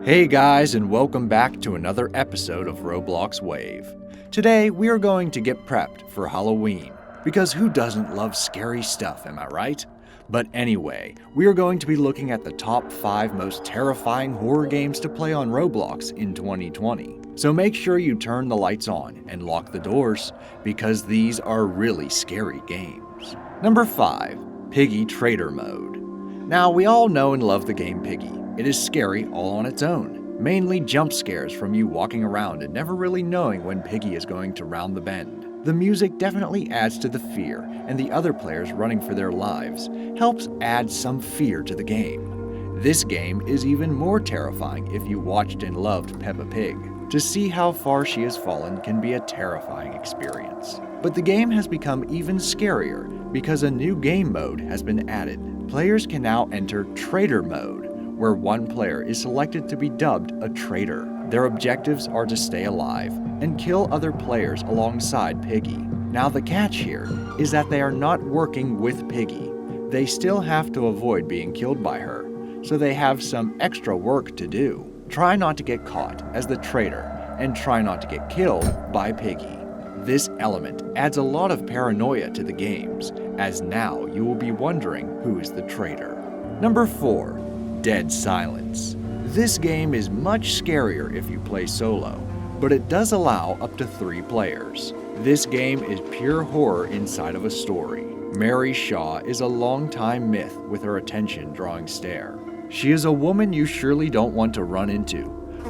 Hey guys, and welcome back to another episode of Roblox Wave. Today we are going to get prepped for Halloween, because who doesn't love scary stuff, am I right? But anyway, we are going to be looking at the top 5 most terrifying horror games to play on Roblox in 2020. So make sure you turn the lights on and lock the doors, because these are really scary games. Number 5. Piggy Trader Mode. Now we all know and love the game Piggy. It is scary all on its own, mainly jump scares from you walking around and never really knowing when Piggy is going to round the bend. The music definitely adds to the fear, and the other players running for their lives helps add some fear to the game. This game is even more terrifying if you watched and loved Peppa Pig. To see how far she has fallen can be a terrifying experience. But the game has become even scarier because a new game mode has been added. Players can now enter Trader Mode, where one player is selected to be dubbed a traitor. Their objectives are to stay alive and kill other players alongside Piggy. Now the catch here is that they are not working with Piggy. They still have to avoid being killed by her, so they have some extra work to do. Try not to get caught as the traitor, and try not to get killed by Piggy. This element adds a lot of paranoia to the games, as now you will be wondering who is the traitor. Number 4. Dead Silence. This game is much scarier if you play solo, but it does allow up to 3 players. This game is pure horror inside of a story. Mary Shaw is a long-time myth with her attention-drawing stare. She is a woman you surely don't want to run into,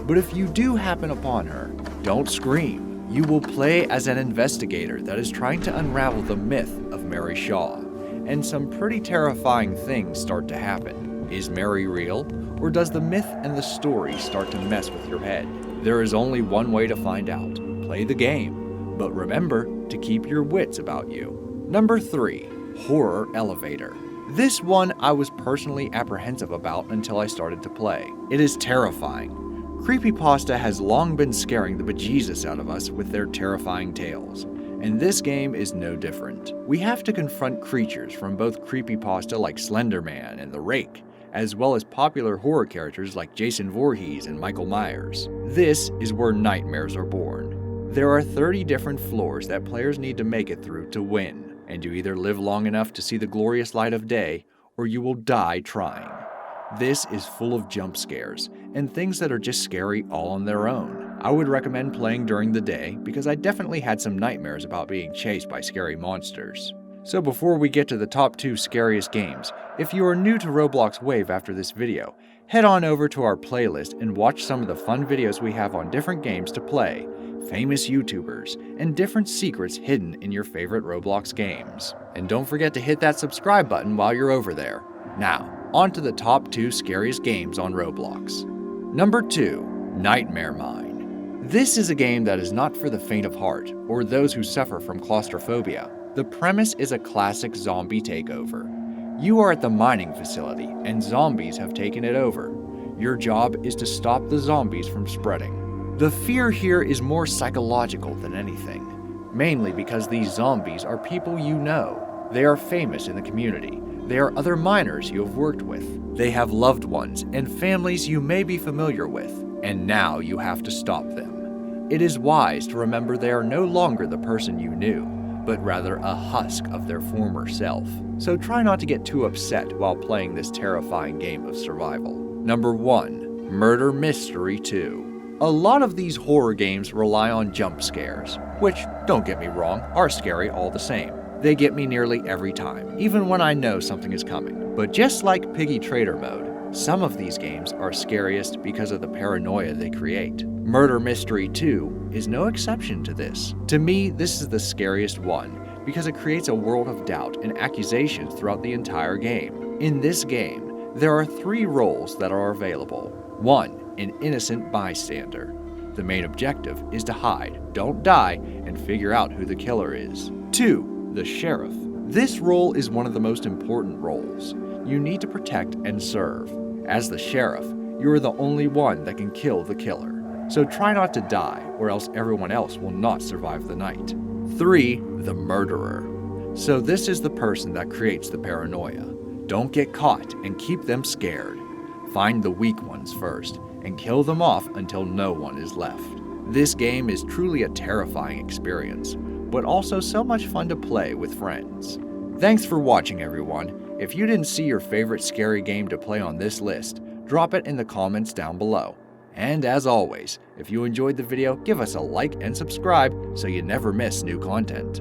but if you do happen upon her, don't scream. You will play as an investigator that is trying to unravel the myth of Mary Shaw, and some pretty terrifying things start to happen. Is Mary real, or does the myth and the story start to mess with your head? There is only one way to find out. Play the game, but remember to keep your wits about you. Number 3. Horror Elevator. This one I was personally apprehensive about until I started to play. It is terrifying. Creepypasta has long been scaring the bejesus out of us with their terrifying tales, and this game is no different. We have to confront creatures from both creepypasta like Slender Man and The Rake, as well as popular horror characters like Jason Voorhees and Michael Myers. This is where nightmares are born. There are 30 different floors that players need to make it through to win, and you either live long enough to see the glorious light of day, or you will die trying. This is full of jump scares, and things that are just scary all on their own. I would recommend playing during the day because I definitely had some nightmares about being chased by scary monsters. So before we get to the top 2 scariest games, if you are new to Roblox Wave after this video, head on over to our playlist and watch some of the fun videos we have on different games to play, famous YouTubers, and different secrets hidden in your favorite Roblox games. And don't forget to hit that subscribe button while you're over there. Now, on to the top 2 scariest games on Roblox. Number 2. Nightmare Mine. This is a game that is not for the faint of heart, or those who suffer from claustrophobia. The premise is a classic zombie takeover. You are at the mining facility, and zombies have taken it over. Your job is to stop the zombies from spreading. The fear here is more psychological than anything, mainly because these zombies are people you know. They are famous in the community. They are other miners you have worked with. They have loved ones and families you may be familiar with, and now you have to stop them. It is wise to remember they are no longer the person you knew, but rather a husk of their former self. So try not to get too upset while playing this terrifying game of survival. Number 1. Murder Mystery 2. A lot of these horror games rely on jump scares, which, don't get me wrong, are scary all the same. They get me nearly every time, even when I know something is coming. But just like Piggy Trader Mode, some of these games are scariest because of the paranoia they create. Murder Mystery 2 is no exception to this. To me, this is the scariest one because it creates a world of doubt and accusations throughout the entire game. In this game, there are 3 roles that are available. 1. An innocent bystander. The main objective is to hide, don't die, and figure out who the killer is. 2. The sheriff. This role is one of the most important roles. You need to protect and serve. As the sheriff, you are the only one that can kill the killer. So try not to die, or else everyone else will not survive the night. 3. The murderer. So this is the person that creates the paranoia. Don't get caught and keep them scared. Find the weak ones first, and kill them off until no one is left. This game is truly a terrifying experience, but also so much fun to play with friends. Thanks for watching, everyone. If you didn't see your favorite scary game to play on this list, drop it in the comments down below. And as always, if you enjoyed the video, give us a like and subscribe so you never miss new content.